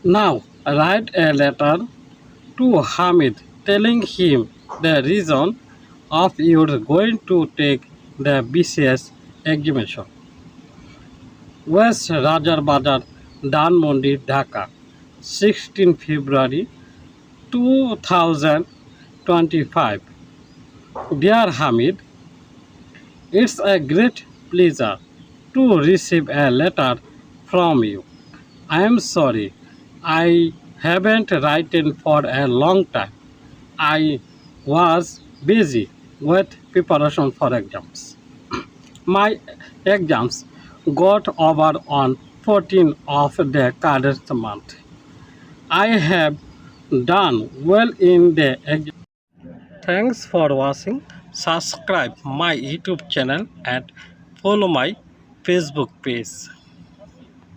Now write a letter to Hamid telling him the reason of your going to take the BCS examination. West Rajar Bazar, Dhanmondi, Dhaka, 16 February 2025. Dear Hamid, it's a great pleasure to receive a letter from you. I am sorry I haven't written for a long time. I was busy with preparation for exams. My exams got over on 14th of the current month. I have done well in the exam. Thanks for watching. Subscribe my YouTube channel and follow my Facebook page.